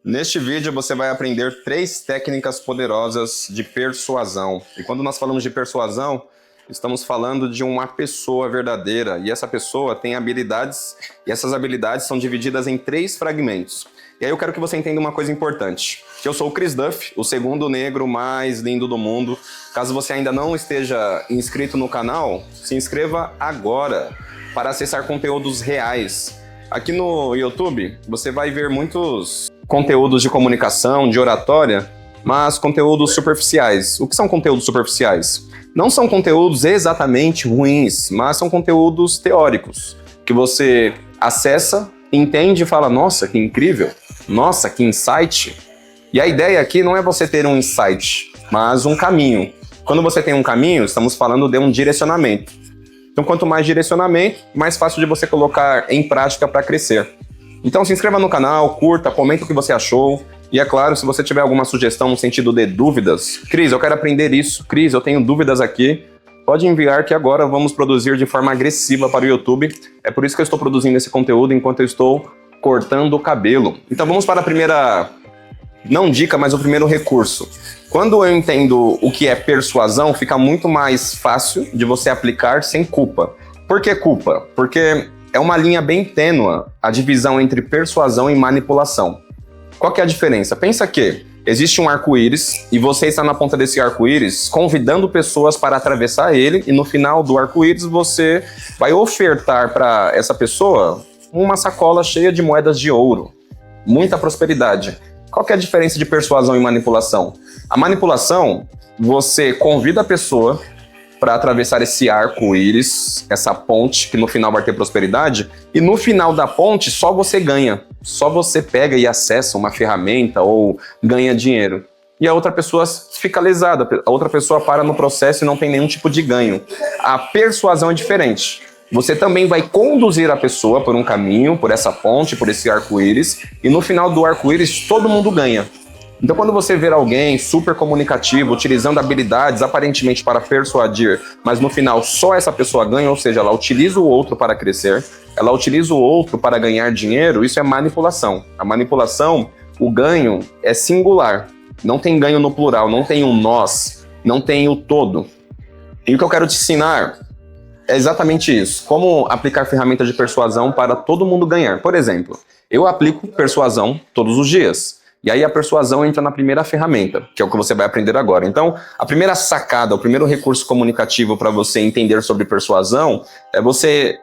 Neste vídeo você vai aprender 3 técnicas poderosas de persuasão. E quando nós falamos de persuasão, estamos falando de uma pessoa verdadeira. E essa pessoa tem habilidades, e essas habilidades são divididas em 3 fragmentos. E aí eu quero que você entenda uma coisa importante. Que eu sou o Chris Duff, o segundo negro mais lindo do mundo. Caso você ainda não esteja inscrito no canal, se inscreva agora para acessar conteúdos reais. Aqui no YouTube, você vai ver muitos conteúdos de comunicação, de oratória, mas conteúdos superficiais. O que são conteúdos superficiais? Não são conteúdos exatamente ruins, mas são conteúdos teóricos, que você acessa, entende e fala, nossa, que incrível, nossa, que insight. E a ideia aqui não é você ter um insight, mas um caminho. Quando você tem um caminho, estamos falando de um direcionamento. Então, quanto mais direcionamento, mais fácil de você colocar em prática para crescer. Então, se inscreva no canal, curta, comenta o que você achou. E é claro, se você tiver alguma sugestão no sentido de dúvidas, Cris, eu quero aprender isso. Cris, eu tenho dúvidas aqui. Pode enviar que agora vamos produzir de forma agressiva para o YouTube. É por isso que eu estou produzindo esse conteúdo enquanto eu estou cortando o cabelo. Então, vamos para a primeira, não dica, mas o primeiro recurso. Quando eu entendo o que é persuasão, fica muito mais fácil de você aplicar sem culpa. Por que culpa? Porque é uma linha bem tênue a divisão entre persuasão e manipulação. Qual que é a diferença? Pensa que existe um arco-íris e você está na ponta desse arco-íris convidando pessoas para atravessar ele e no final do arco-íris você vai ofertar para essa pessoa uma sacola cheia de moedas de ouro. Muita prosperidade. Qual que é a diferença de persuasão e manipulação? A manipulação, você convida a pessoa para atravessar esse arco-íris, essa ponte, que no final vai ter prosperidade, e no final da ponte só você ganha. Só você pega e acessa uma ferramenta ou ganha dinheiro. E a outra pessoa fica lesada, a outra pessoa para no processo e não tem nenhum tipo de ganho. A persuasão é diferente. Você também vai conduzir a pessoa por um caminho, por essa ponte, por esse arco-íris, e no final do arco-íris todo mundo ganha. Então, quando você ver alguém super comunicativo, utilizando habilidades aparentemente para persuadir, mas no final só essa pessoa ganha, ou seja, ela utiliza o outro para crescer, ela utiliza o outro para ganhar dinheiro, isso é manipulação. A manipulação, o ganho é singular. Não tem ganho no plural, não tem um nós, não tem o todo. E o que eu quero te ensinar é exatamente isso. Como aplicar ferramentas de persuasão para todo mundo ganhar. Por exemplo, eu aplico persuasão todos os dias. E aí a persuasão entra na primeira ferramenta, que é o que você vai aprender agora. Então, a primeira sacada, o primeiro recurso comunicativo para você entender sobre persuasão é você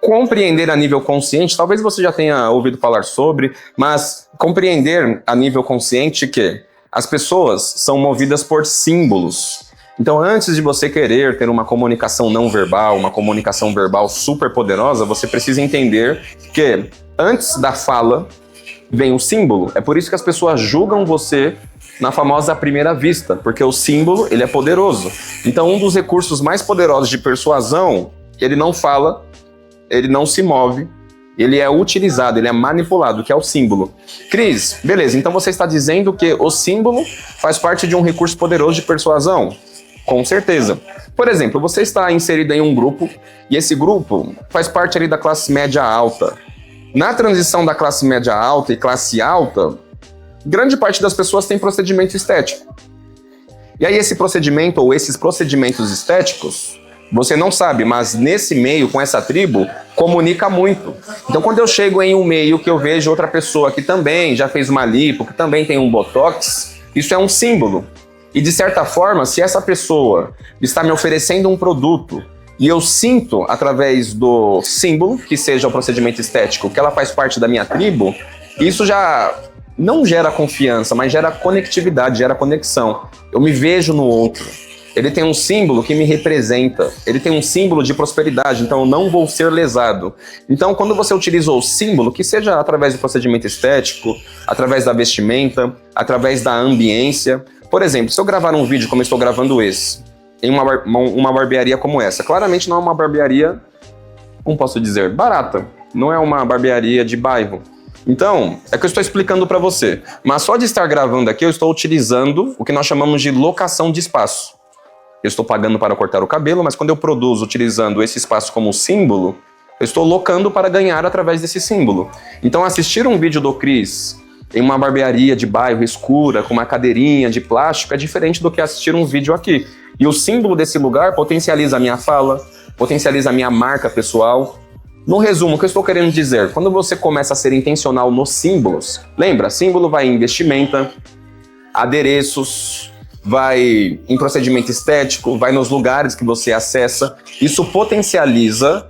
compreender a nível consciente, talvez você já tenha ouvido falar sobre, mas compreender a nível consciente que as pessoas são movidas por símbolos. Então, antes de você querer ter uma comunicação não verbal, uma comunicação verbal super poderosa, você precisa entender que antes da fala vem o símbolo. É por isso que as pessoas julgam você na famosa primeira vista, porque o símbolo, ele é poderoso. Então, um dos recursos mais poderosos de persuasão, ele não fala, ele não se move, ele é utilizado, ele é manipulado, que é o símbolo. Cris, beleza, então você está dizendo que o símbolo faz parte de um recurso poderoso de persuasão? Com certeza. Por exemplo, você está inserido em um grupo, e esse grupo faz parte ali da classe média alta. Na transição da classe média alta e classe alta, grande parte das pessoas tem procedimento estético. E aí esse procedimento ou esses procedimentos estéticos, você não sabe, mas nesse meio, com essa tribo, comunica muito. Então quando eu chego em um meio que eu vejo outra pessoa que também já fez uma lipo, que também tem um botox, isso é um símbolo. E de certa forma, se essa pessoa está me oferecendo um produto e eu sinto, através do símbolo, que seja o procedimento estético, que ela faz parte da minha tribo, isso já não gera confiança, mas gera conectividade, gera conexão. Eu me vejo no outro. Ele tem um símbolo que me representa. Ele tem um símbolo de prosperidade, então eu não vou ser lesado. Então, quando você utiliza o símbolo, que seja através do procedimento estético, através da vestimenta, através da ambiência. Por exemplo, se eu gravar um vídeo como eu estou gravando esse, em uma barbearia como essa. Claramente não é uma barbearia, como posso dizer, barata. Não é uma barbearia de bairro. Então, é que eu estou explicando para você. Mas só de estar gravando aqui, eu estou utilizando o que nós chamamos de locação de espaço. Eu estou pagando para cortar o cabelo, mas quando eu produzo utilizando esse espaço como símbolo, eu estou locando para ganhar através desse símbolo. Então, assistir um vídeo do Chris em uma barbearia de bairro escura, com uma cadeirinha de plástico, é diferente do que assistir um vídeo aqui. E o símbolo desse lugar potencializa a minha fala, potencializa a minha marca pessoal. No resumo, o que eu estou querendo dizer? Quando você começa a ser intencional nos símbolos, lembra, símbolo vai em vestimenta, adereços, vai em procedimento estético, vai nos lugares que você acessa. Isso potencializa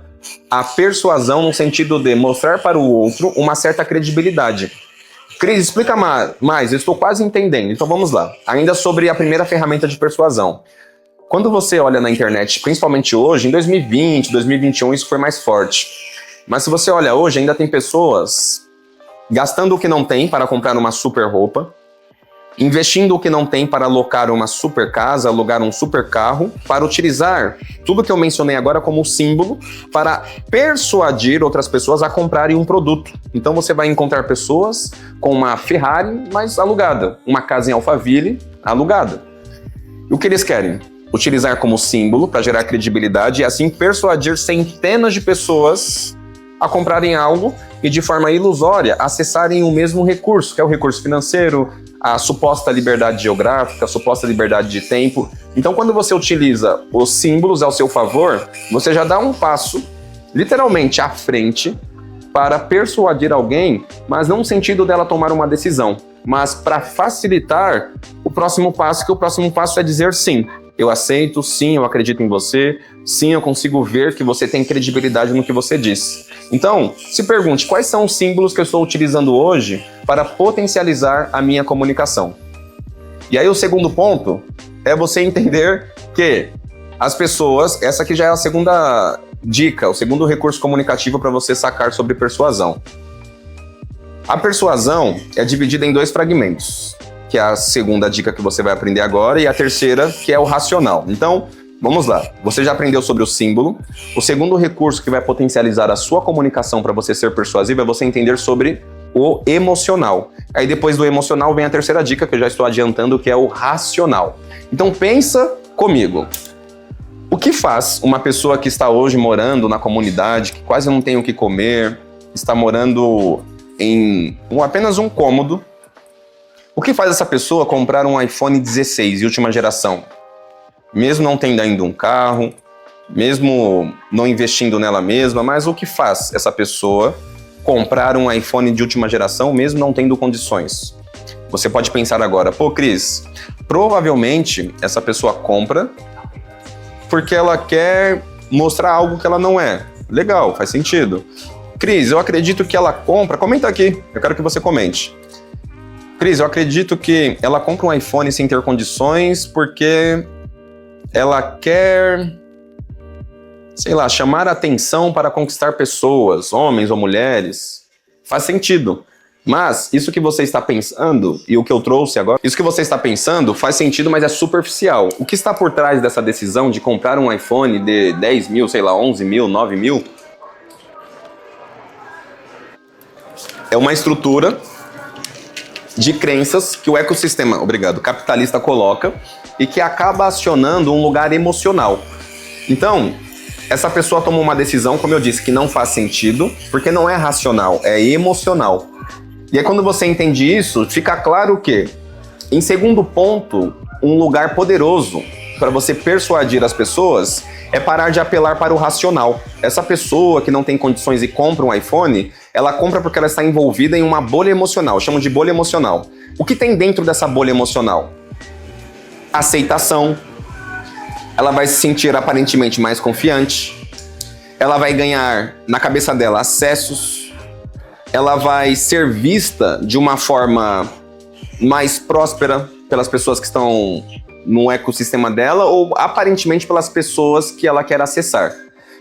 a persuasão no sentido de mostrar para o outro uma certa credibilidade. Cris, explica mais, eu estou quase entendendo. Então vamos lá. Ainda sobre a primeira ferramenta de persuasão. Quando você olha na internet, principalmente hoje, em 2020, 2021, isso foi mais forte. Mas se você olha hoje, ainda tem pessoas gastando o que não tem para comprar uma super roupa, investindo o que não tem para alocar uma super casa, alugar um super carro, para utilizar tudo que eu mencionei agora como símbolo para persuadir outras pessoas a comprarem um produto. Então você vai encontrar pessoas com uma Ferrari, mas alugada, uma casa em Alphaville, alugada. E o que eles querem? Utilizar como símbolo para gerar credibilidade e assim persuadir centenas de pessoas a comprarem algo e de forma ilusória acessarem o mesmo recurso, que é o recurso financeiro, a suposta liberdade geográfica, a suposta liberdade de tempo. Então, quando você utiliza os símbolos ao seu favor, você já dá um passo, literalmente, à frente para persuadir alguém, mas não no sentido dela tomar uma decisão, mas para facilitar o próximo passo, que o próximo passo é dizer sim. Eu aceito, sim, eu acredito em você, sim, eu consigo ver que você tem credibilidade no que você diz. Então, se pergunte, quais são os símbolos que eu estou utilizando hoje para potencializar a minha comunicação? E aí o segundo ponto é você entender que as pessoas, essa aqui já é a segunda dica, o segundo recurso comunicativo para você sacar sobre persuasão. A persuasão é dividida em dois fragmentos, que é a segunda dica que você vai aprender agora, e a terceira, que é o racional. Então, vamos lá. Você já aprendeu sobre o símbolo. O segundo recurso que vai potencializar a sua comunicação para você ser persuasivo é você entender sobre o emocional. Aí depois do emocional vem a terceira dica, que eu já estou adiantando, que é o racional. Então pensa comigo. O que faz uma pessoa que está hoje morando na comunidade, que quase não tem o que comer, está morando em apenas um cômodo, o que faz essa pessoa comprar um iPhone 16 de última geração? Mesmo não tendo ainda um carro, mesmo não investindo nela mesma, mas o que faz essa pessoa comprar um iPhone de última geração, mesmo não tendo condições? Você pode pensar agora, pô, Cris, provavelmente essa pessoa compra porque ela quer mostrar algo que ela não é. Legal, faz sentido. Cris, eu acredito que ela compra... Comenta aqui, eu quero que você comente. Cris, eu acredito que ela compra um iPhone sem ter condições porque ela quer, sei lá, chamar a atenção para conquistar pessoas, homens ou mulheres. Faz sentido. Mas isso que você está pensando, e o que eu trouxe agora, isso que você está pensando faz sentido, mas é superficial. O que está por trás dessa decisão de comprar um iPhone de 10 mil, sei lá, 11 mil, 9 mil? É uma estrutura de crenças que o ecossistema, capitalista coloca e que acaba acionando um lugar emocional. Então, essa pessoa tomou uma decisão, como eu disse, que não faz sentido, porque não é racional, é emocional. E aí quando você entende isso, fica claro que, em segundo ponto, um lugar poderoso para você persuadir as pessoas é parar de apelar para o racional. Essa pessoa que não tem condições e compra um iPhone, ela compra porque ela está envolvida em uma bolha emocional, eu chamo de bolha emocional. O que tem dentro dessa bolha emocional? Aceitação. Ela vai se sentir aparentemente mais confiante. Ela vai ganhar, na cabeça dela, acessos. Ela vai ser vista de uma forma mais próspera pelas pessoas que estão no ecossistema dela ou aparentemente pelas pessoas que ela quer acessar.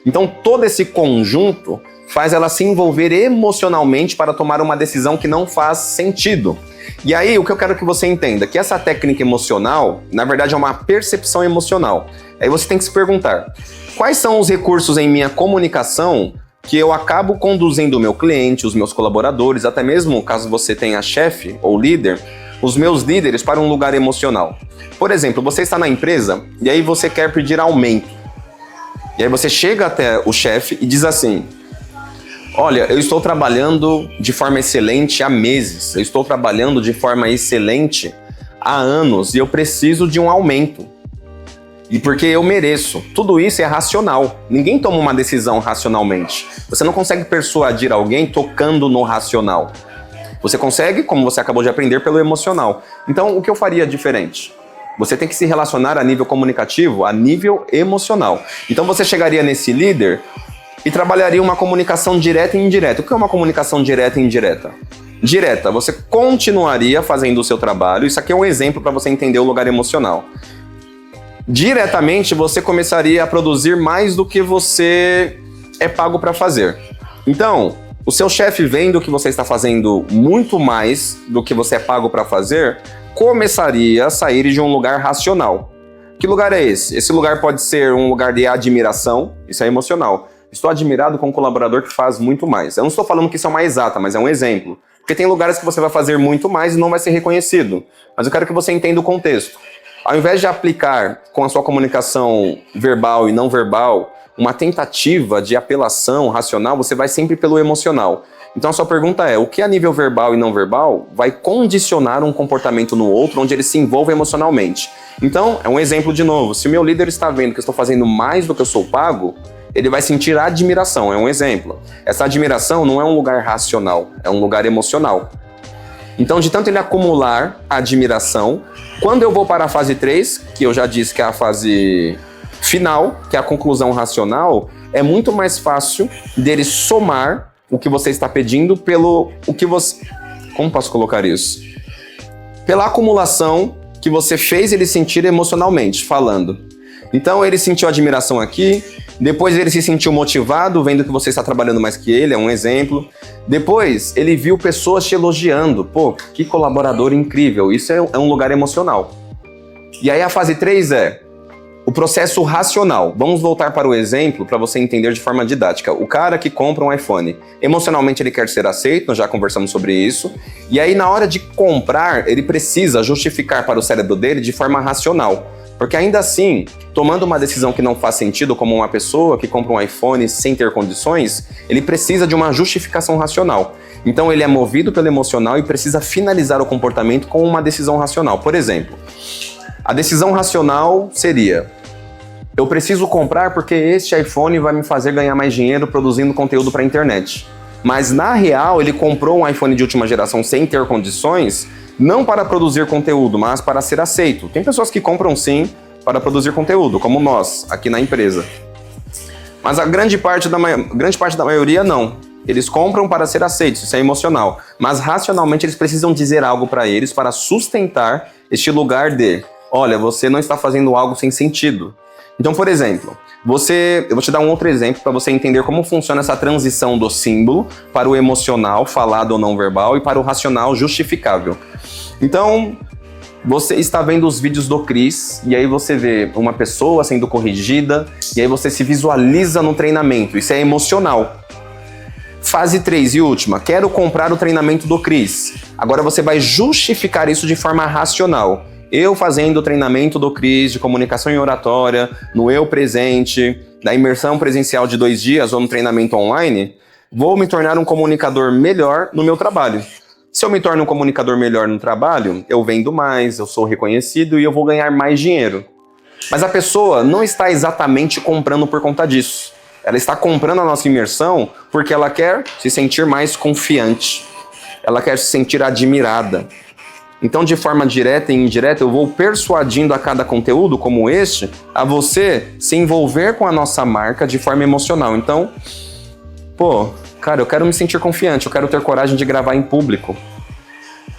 Então todo esse conjunto faz ela se envolver emocionalmente para tomar uma decisão que não faz sentido. E aí o que eu quero que você entenda, que essa técnica emocional, na verdade é uma percepção emocional. Aí você tem que se perguntar, quais são os recursos em minha comunicação que eu acabo conduzindo o meu cliente, os meus colaboradores, até mesmo caso você tenha chefe ou líder, os meus líderes para um lugar emocional. Por exemplo, você está na empresa e aí você quer pedir aumento. E aí você chega até o chefe e diz assim, Olha, eu estou trabalhando de forma excelente há meses, eu estou trabalhando de forma excelente há anos e eu preciso de um aumento. E porque eu mereço. Tudo isso é racional. Ninguém toma uma decisão racionalmente. Você não consegue persuadir alguém tocando no racional. Você consegue, como você acabou de aprender, pelo emocional. Então, o que eu faria diferente? Você tem que se relacionar a nível comunicativo, a nível emocional. Então, você chegaria nesse líder e trabalharia uma comunicação direta e indireta. O que é uma comunicação direta e indireta? Direta, você continuaria fazendo o seu trabalho. Isso aqui é um exemplo para você entender o lugar emocional. Diretamente, você começaria a produzir mais do que você é pago para fazer. Então, o seu chefe vendo que você está fazendo muito mais do que você é pago para fazer, começaria a sair de um lugar racional. Que lugar é esse? Esse lugar pode ser um lugar de admiração, isso é emocional. Estou admirado com um colaborador que faz muito mais. Eu não estou falando que isso é uma exata, mas é um exemplo. Porque tem lugares que você vai fazer muito mais e não vai ser reconhecido. Mas eu quero que você entenda o contexto. Ao invés de aplicar com a sua comunicação verbal e não verbal uma tentativa de apelação racional, você vai sempre pelo emocional. Então a sua pergunta é, o que a nível verbal e não verbal vai condicionar um comportamento no outro onde ele se envolve emocionalmente? Então, é um exemplo de novo, se o meu líder está vendo que eu estou fazendo mais do que eu sou pago, ele vai sentir admiração, é um exemplo. Essa admiração não é um lugar racional, é um lugar emocional. Então, de tanto ele acumular admiração, quando eu vou para a fase 3, que eu já disse que é a fase final, que é a conclusão racional, é muito mais fácil dele somar o que você está pedindo pelo o que você... Como posso colocar isso? Pela acumulação que você fez ele sentir emocionalmente, falando. Então, ele sentiu admiração aqui, depois ele se sentiu motivado, vendo que você está trabalhando mais que ele, é um exemplo. Depois, ele viu pessoas te elogiando. Pô, que colaborador incrível. Isso é um lugar emocional. E aí a fase 3 é o processo racional. Vamos voltar para o exemplo para você entender de forma didática. O cara que compra um iPhone, emocionalmente ele quer ser aceito, nós já conversamos sobre isso. E aí na hora de comprar, ele precisa justificar para o cérebro dele de forma racional. Porque ainda assim, tomando uma decisão que não faz sentido, como uma pessoa que compra um iPhone sem ter condições, ele precisa de uma justificação racional. Então ele é movido pelo emocional e precisa finalizar o comportamento com uma decisão racional. Por exemplo, a decisão racional seria: eu preciso comprar porque este iPhone vai me fazer ganhar mais dinheiro produzindo conteúdo para a internet. Mas na real, ele comprou um iPhone de última geração sem ter condições, não para produzir conteúdo, mas para ser aceito. Tem pessoas que compram sim para produzir conteúdo, como nós, aqui na empresa. Mas a grande parte da maioria não. Eles compram para ser aceitos, isso é emocional. Mas racionalmente eles precisam dizer algo para eles para sustentar este lugar de: olha, você não está fazendo algo sem sentido. Então, por exemplo, eu vou te dar um outro exemplo para você entender como funciona essa transição do símbolo para o emocional, falado ou não verbal, e para o racional justificável. Então, você está vendo os vídeos do Cris, e aí você vê uma pessoa sendo corrigida, e aí você se visualiza no treinamento, isso é emocional. Fase 3 e última, quero comprar o treinamento do Cris. Agora você vai justificar isso de forma racional. Eu fazendo o treinamento do Cris de comunicação e oratória, no eu presente, da imersão presencial de 2 dias ou no treinamento online, vou me tornar um comunicador melhor no meu trabalho. Se eu me torno um comunicador melhor no trabalho, eu vendo mais, eu sou reconhecido e eu vou ganhar mais dinheiro. Mas a pessoa não está exatamente comprando por conta disso. Ela está comprando a nossa imersão porque ela quer se sentir mais confiante. Ela quer se sentir admirada. Então, de forma direta e indireta, eu vou persuadindo a cada conteúdo como este a você se envolver com a nossa marca de forma emocional. Então, cara, eu quero me sentir confiante, eu quero ter coragem de gravar em público.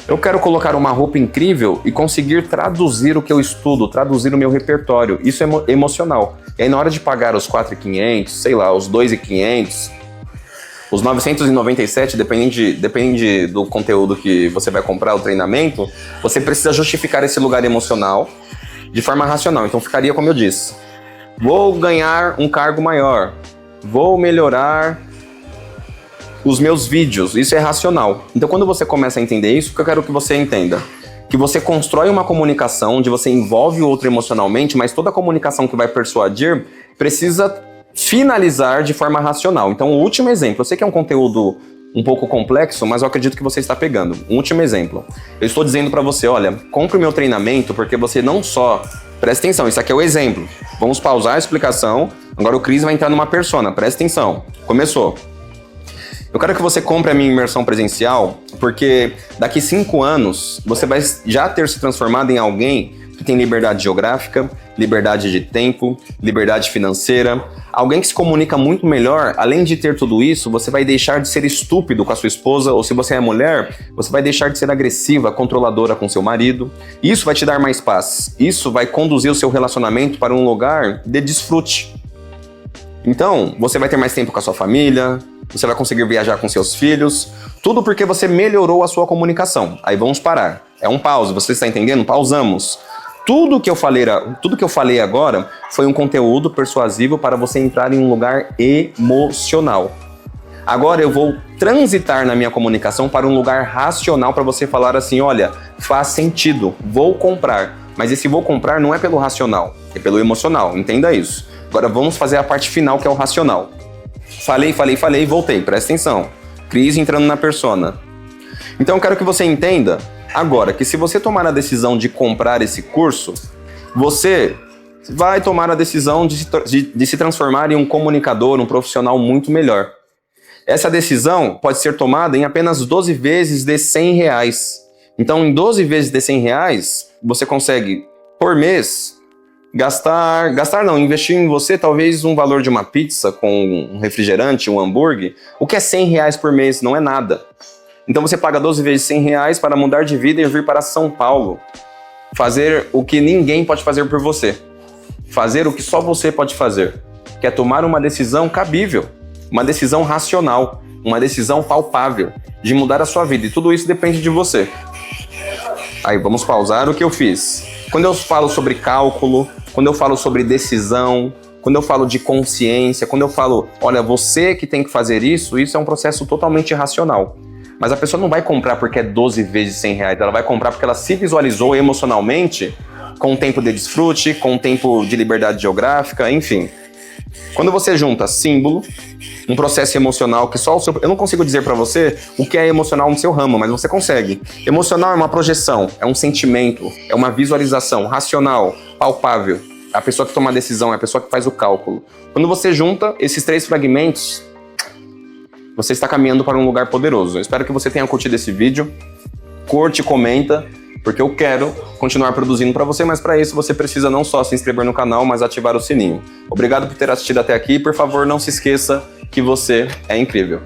Eu quero colocar uma roupa incrível e conseguir traduzir o que eu estudo, traduzir o meu repertório. Isso é emocional. E aí, na hora de pagar os 4.500, sei lá, os 2.500... os 997, depende do conteúdo que você vai comprar, o treinamento, você precisa justificar esse lugar emocional de forma racional. Então ficaria como eu disse: vou ganhar um cargo maior, vou melhorar os meus vídeos, isso é racional. Então quando você começa a entender isso, o que eu quero que você entenda? Que você constrói uma comunicação onde você envolve o outro emocionalmente, mas toda a comunicação que vai persuadir precisa finalizar de forma racional. Então, o último exemplo, eu sei que é um conteúdo um pouco complexo, mas eu acredito que você está pegando. Um último exemplo. Eu estou dizendo para você, olha, compre o meu treinamento porque você não só... Presta atenção, isso aqui é o exemplo. Vamos pausar a explicação. Agora o Cris vai entrar numa persona. Presta atenção. Começou. Eu quero que você compre a minha imersão presencial porque daqui 5 anos você vai já ter se transformado em alguém que tem liberdade geográfica, liberdade de tempo, liberdade financeira, alguém que se comunica muito melhor. Além de ter tudo isso, você vai deixar de ser estúpido com a sua esposa, ou se você é mulher, você vai deixar de ser agressiva, controladora com seu marido. Isso vai te dar mais paz. Isso vai conduzir o seu relacionamento para um lugar de desfrute. Então, você vai ter mais tempo com a sua família, você vai conseguir viajar com seus filhos, tudo porque você melhorou a sua comunicação. Aí vamos parar. É um pause, você está entendendo? Pausamos. Tudo que eu falei agora foi um conteúdo persuasivo para você entrar em um lugar emocional. Agora eu vou transitar na minha comunicação para um lugar racional para você falar assim, olha, faz sentido, vou comprar. Mas esse vou comprar não é pelo racional, é pelo emocional, entenda isso. Agora vamos fazer a parte final que é o racional. Falei, voltei, presta atenção. Cris entrando na persona. Então eu quero que você entenda agora que se você tomar a decisão de comprar esse curso, você vai tomar a decisão de se transformar em um comunicador, um profissional muito melhor. Essa decisão pode ser tomada em apenas 12 vezes de R$100. Então, em 12 vezes de R$100, você consegue, por mês, investir em você talvez um valor de uma pizza com um refrigerante, um hambúrguer, o que é R$100 por mês, não é nada. Então você paga 12 vezes R$100 para mudar de vida e vir para São Paulo. Fazer o que ninguém pode fazer por você. Fazer o que só você pode fazer. Que é tomar uma decisão cabível, uma decisão racional, uma decisão palpável de mudar a sua vida. E tudo isso depende de você. Aí vamos pausar o que eu fiz. Quando eu falo sobre cálculo, quando eu falo sobre decisão, quando eu falo de consciência, quando eu falo, olha, você que tem que fazer isso é um processo totalmente racional. Mas a pessoa não vai comprar porque é 12 vezes R$100, ela vai comprar porque ela se visualizou emocionalmente com um tempo de desfrute, com um tempo de liberdade geográfica, enfim. Quando você junta símbolo, um processo emocional que só o seu... Eu não consigo dizer para você o que é emocional no seu ramo, mas você consegue. Emocional é uma projeção, é um sentimento, é uma visualização racional, palpável. A pessoa que toma a decisão, é a pessoa que faz o cálculo. Quando você junta esses 3 fragmentos, você está caminhando para um lugar poderoso. Eu espero que você tenha curtido esse vídeo. Curte, comenta, porque eu quero continuar produzindo para você, mas para isso você precisa não só se inscrever no canal, mas ativar o sininho. Obrigado por ter assistido até aqui. Por favor, não se esqueça que você é incrível.